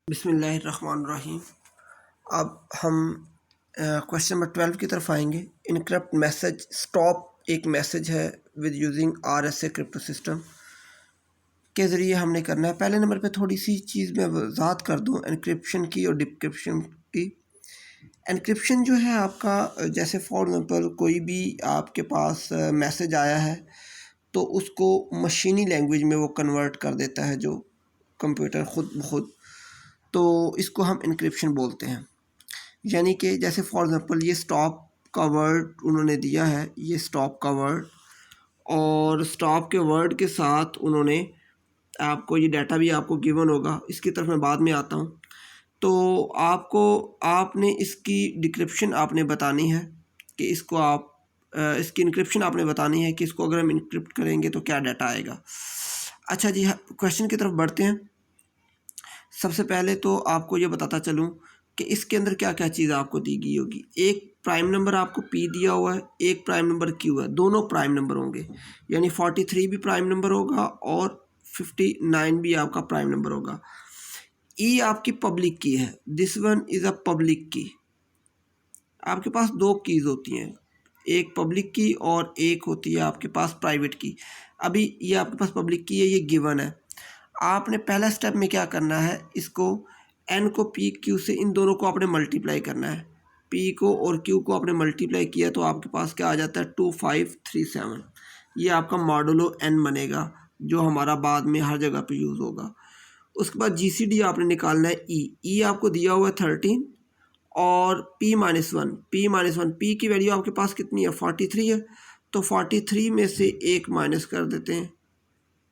बिस्मिल्लाहिर्रहमानिर्रहीम। अब हम क्वेश्चन नंबर 12 की तरफ आएंगे। इनक्रप्ट मैसेज स्टॉप एक मैसेज है with using RSA crypto system के ज़रिए हमने करना है। पहले नंबर पे थोड़ी सी चीज़ मैं वजाहत कर दूं एनक्रिप्शन की और डिक्रिप्शन की। एनक्रिप्शन जो है आपका, जैसे फॉर एग्ज़ाम्पल कोई भी आपके पास मैसेज आया है तो उसको मशीनी लैंग्वेज में वो कन्वर्ट कर देता है जो कंप्यूटर ख़ुद ब खुद, तो इसको हम इनक्रिप्शन बोलते हैं। यानी कि जैसे फॉर एग्ज़ाम्पल ये स्टॉप का वर्ड उन्होंने दिया है, ये स्टॉप का वर्ड, और स्टॉप के वर्ड के साथ उन्होंने आपको ये डाटा भी आपको गिवन होगा, इसकी तरफ मैं बाद में आता हूँ। तो आपने इसकी डिक्रिप्शन आपने बतानी है कि इसको आप इसकी इनक्रिप्शन आपने बतानी है कि इसको अगर हम इनक्रिप्ट करेंगे तो क्या डाटा आएगा। अच्छा जी, क्वेश्चन की तरफ बढ़ते हैं। सबसे पहले तो आपको ये बताता चलूँ कि इसके अंदर क्या क्या चीज़ आपको दी गई होगी। एक प्राइम नंबर आपको P दिया हुआ है, एक प्राइम नंबर Q है, दोनों प्राइम नंबर होंगे, यानी 43 भी प्राइम नंबर होगा और 59 भी आपका प्राइम नंबर होगा। E आपकी पब्लिक की है, this one is a public की। आपके पास दो कीज़ होती हैं, एक पब्लिक की और एक होती है आपके पास प्राइवेट की। अभी ये आपके पास पब्लिक की है, ये गिवन है। आपने पहला स्टेप में क्या करना है, इसको n को p q से इन दोनों को आपने मल्टीप्लाई करना है। p को और q को आपने मल्टीप्लाई किया तो आपके पास क्या आ जाता है 2537। ये आपका मॉडुलो n बनेगा जो हमारा बाद में हर जगह पे यूज़ होगा। उसके बाद GCD आपने निकालना है e आपको दिया हुआ है 13 और p-1 p की वैल्यू आपके पास कितनी है 43 है, तो 43 में से एक माइनस कर देते हैं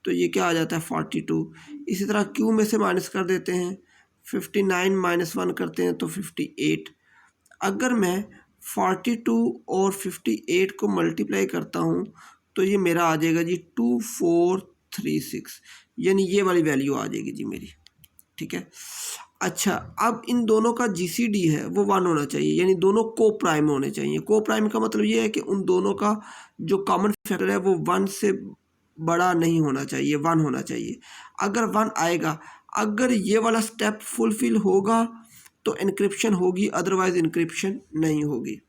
तो ये क्या आ जाता है 42। इसी तरह Q में से माइनस कर देते हैं, 59 माइनस 1 करते हैं तो 58। अगर मैं 42 और 58 को मल्टीप्लाई करता हूँ तो ये मेरा आ जाएगा जी 2436, यानी ये वाली वैल्यू आ जाएगी जी मेरी। ठीक है। अच्छा, अब इन दोनों का GCD है वो 1 होना चाहिए, यानी दोनों को प्राइम होने चाहिए। को प्राइम का मतलब ये है कि उन दोनों का जो कॉमन फैक्टर है वो 1 से बड़ा नहीं होना चाहिए, 1 होना चाहिए। अगर 1 आएगा, अगर ये वाला स्टेप फुलफिल होगा तो इनक्रिप्शन होगी, अदरवाइज़ इनक्रिप्शन नहीं होगी।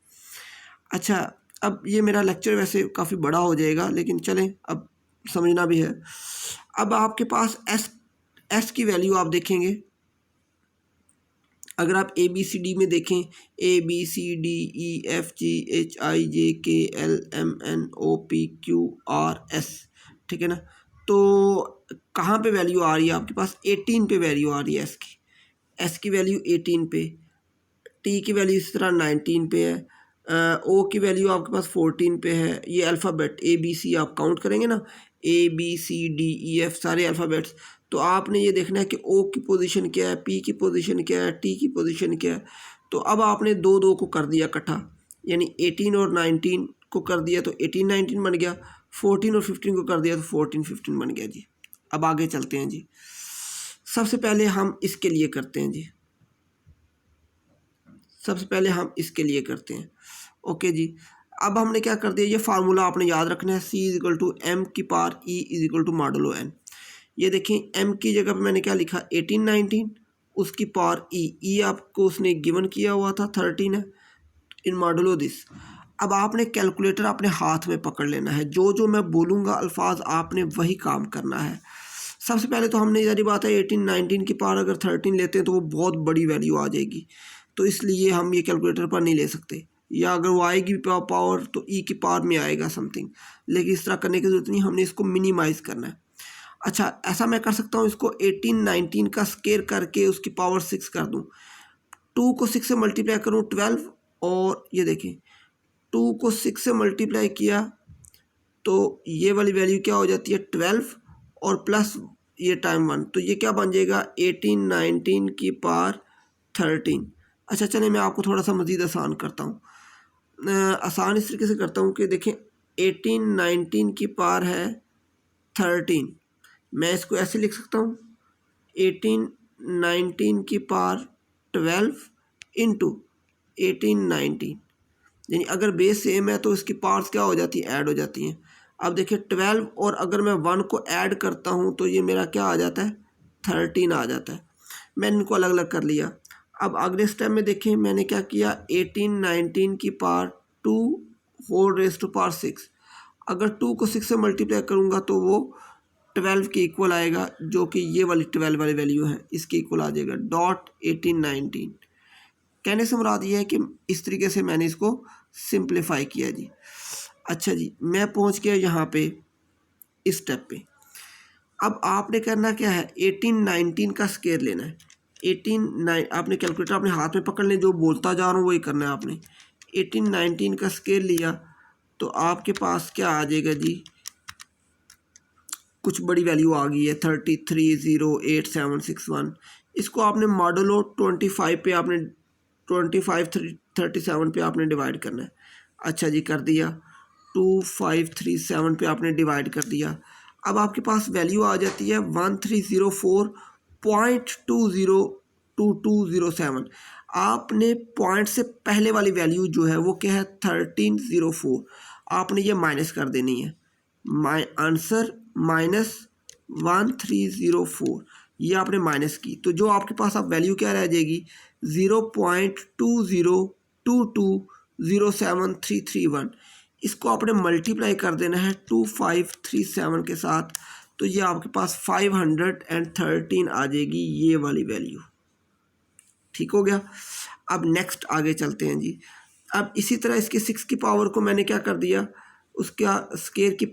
अच्छा, अब ये मेरा लेक्चर वैसे काफ़ी बड़ा हो जाएगा, लेकिन चलें अब समझना भी है। अब आपके पास एस की वैल्यू आप देखेंगे, अगर आप ABCD में देखें ABCDEFGHIJKLMNOPQRS, ठीक है ना, तो कहाँ पे वैल्यू आ रही है आपके पास 18 पे वैल्यू आ रही है एस की वैल्यू 18 पे, T की वैल्यू इस तरह 19 पे है, O की वैल्यू आपके पास 14 पे है। ये अल्फ़ाबेट ABC आप काउंट करेंगे ना, ABCDEF सारे अल्फ़ाबेट्स, तो आपने ये देखना है कि O की पोजीशन क्या है, P की पोजीशन क्या है, T की पोजीशन क्या है। तो अब आपने दो दो को कर दिया इकट्ठा, यानी 18 और 19 को कर दिया तो 18-19 बन गया, 14 और 15 को कर दिया तो 14-15 बन गया जी। अब आगे चलते हैं जी। सबसे पहले हम इसके लिए करते हैं जी, सबसे पहले हम इसके लिए करते हैं। ओके जी, अब हमने क्या कर दिया, ये फार्मूला आपने याद रखना है, C = M की पावर E = मॉडुलो n। ये देखें M की जगह पे मैंने क्या लिखा 18-19, उसकी पावर E आपको उसने गिवन किया हुआ था 13 है, इन मॉडुलो दिस। अब आपने कैलकुलेटर अपने हाथ में पकड़ लेना है, जो जो मैं बोलूँगा अल्फाज आपने वही काम करना है। सबसे पहले तो हमने सारी बात है 18-19 की पावर अगर 13 लेते हैं तो वो बहुत बड़ी वैल्यू आ जाएगी, तो इसलिए हम ये कैलकुलेटर पर नहीं ले सकते, या अगर वो आएगी पावर तो E की पावर में आएगा समथिंग, लेकिन इस तरह करने की ज़रूरत नहीं, हमने इसको मिनिमाइज़ करना है। अच्छा, ऐसा मैं कर सकता हूँ, इसको 18-19 का स्केयर करके उसकी पावर 6 कर दूँ, 2 को 6 से मल्टीप्लाई करूँ 12, और ये देखें 2 को 6 से मल्टीप्लाई किया तो ये वाली वैल्यू क्या हो जाती है 12 और प्लस ये टाइम 1, तो ये क्या बन जाएगा 18-19 की पावर 13। अच्छा चलें, मैं आपको थोड़ा सा मज़ीद आसान करता हूँ, आसान इस तरीके से करता हूँ कि देखें 18-19 की पावर है 13, मैं इसको ऐसे लिख सकता हूँ 18-19 की पावर 12 इंटू 18-19, यानी अगर बेस सेम है तो इसकी पावर्स क्या हो जाती है, ऐड हो जाती हैं। अब देखिए 12 और अगर मैं 1 को ऐड करता हूँ तो ये मेरा क्या आ जाता है 13 आ जाता है। मैंने इनको अलग अलग कर लिया। अब अगले स्टेप में देखें मैंने क्या किया, 18 19 की power 2 whole raise to power 6। अगर 2 को 6 से मल्टीप्लाई करूँगा तो वो 12 के इक्वल आएगा, जो कि ये वाली 12 वाली वैल्यू है, इसके इक्वल आ जाएगा डॉट 18 19। कहने से मुराद ये है कि इस तरीके से मैंने इसको सिंप्लीफाई किया जी। अच्छा जी, मैं पहुंच गया यहाँ पे इस स्टेप पे। अब आपने करना क्या है, 18 19 का स्केयर लेना है। 18 9 आपने कैलकुलेटर अपने हाथ में पकड़ लें, जो बोलता जा रहा हूँ वही करना है आपने। 18 19 का स्केयर लिया तो आपके पास क्या आ जाएगा जी, कुछ बड़ी वैल्यू आ गई है 330871। इसको आपने मॉडलो 25 पे आपने 2537 पे आपने डिवाइड करना है। अच्छा जी, कर दिया। 2537 पे आपने डिवाइड कर दिया। अब आपके पास वैल्यू आ जाती है 1304.202207। आपने पॉइंट से पहले वाली वैल्यू जो है वो क्या है 1304, आपने ये माइनस कर देनी है। माई आंसर -1304, ये आपने माइनस की तो जो आपके पास अब वैल्यू क्या रह जाएगी 0.202207331। इसको आपने मल्टीप्लाई कर देना है 2537 के साथ, तो ये आपके पास 513 आ जाएगी, ये वाली वैल्यू। ठीक हो गया। अब नेक्स्ट आगे चलते हैं जी। अब इसी तरह इसके 6 की पावर को मैंने क्या कर दिया, उसका स्केयर की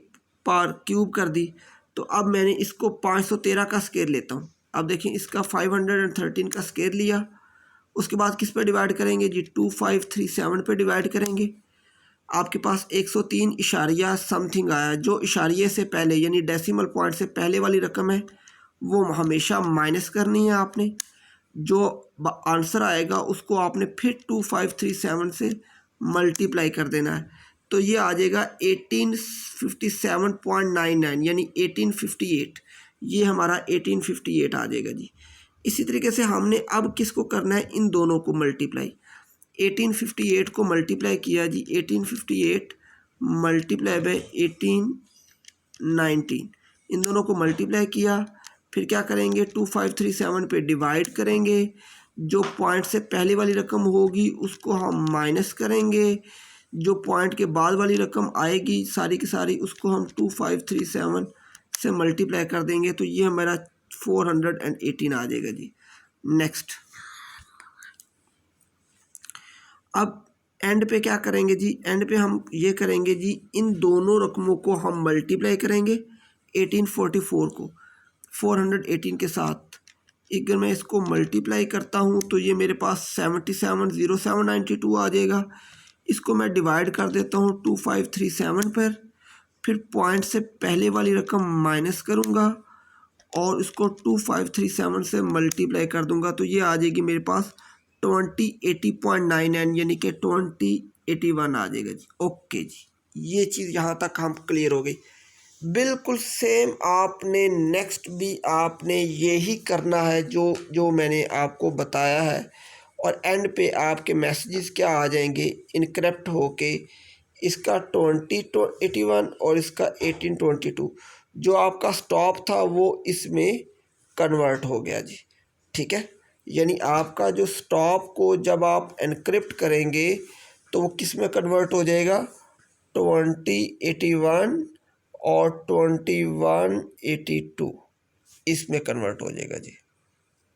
पावर क्यूब कर दी। तो अब मैंने इसको 513 का स्केयर लेता हूँ। अब देखिए इसका 513 का स्केयर लिया, उसके बाद किस पे डिवाइड करेंगे जी 2537 पे डिवाइड करेंगे। आपके पास 103 इशारिया समथिंग आया। जो इशारिये से पहले यानी डेसिमल पॉइंट से पहले वाली रकम है वो हमेशा माइनस करनी है आपने। जो आंसर आएगा उसको आपने फिर 2537 से मल्टीप्लाई कर देना है, तो ये आ जाएगा 1857.99 यानी 1858। ये हमारा 1858 आ जाएगा जी। इसी तरीके से हमने अब किसको करना है, इन दोनों को मल्टीप्लाई। 1858 को मल्टीप्लाई किया जी, 1858 मल्टीप्लाई बाय 1819, इन दोनों को मल्टीप्लाई किया। फिर क्या करेंगे 2537 पे डिवाइड करेंगे। जो पॉइंट से पहले वाली रकम होगी उसको हम माइनस करेंगे। जो पॉइंट के बाद वाली रकम आएगी सारी की सारी उसको हम 2537 से मल्टीप्लाई कर देंगे, तो ये हमारा 418 आ जाएगा जी। नेक्स्ट, अब एंड पे क्या करेंगे जी, एंड पे हम ये करेंगे जी, इन दोनों रकमों को हम मल्टीप्लाई करेंगे 1844 को 418 के साथ। अगर मैं इसको मल्टीप्लाई करता हूँ तो ये मेरे पास 770792 आ जाएगा। इसको मैं डिवाइड कर देता हूँ 2537 पर, फिर पॉइंट से पहले वाली रकम माइनस करूँगा और इसको 2537 से मल्टीप्लाई कर दूँगा, तो ये आ जाएगी मेरे पास 2080.99 यानी कि 2081 आ जाएगा जी। ओके जी, ये चीज़ यहाँ तक हम क्लियर हो गई। बिल्कुल सेम आपने नेक्स्ट भी आपने यही करना है जो मैंने आपको बताया है, और एंड पे आपके मैसेजेस क्या आ जाएंगे इनक्रप्ट होके, इसका 2081 और इसका 1822। जो आपका स्टॉप था वो इसमें कन्वर्ट हो गया जी। ठीक है, यानी आपका जो स्टॉप को जब आप एनक्रिप्ट करेंगे तो वो किस में कन्वर्ट हो जाएगा 2081 और 2182 इसमें कन्वर्ट हो जाएगा जी।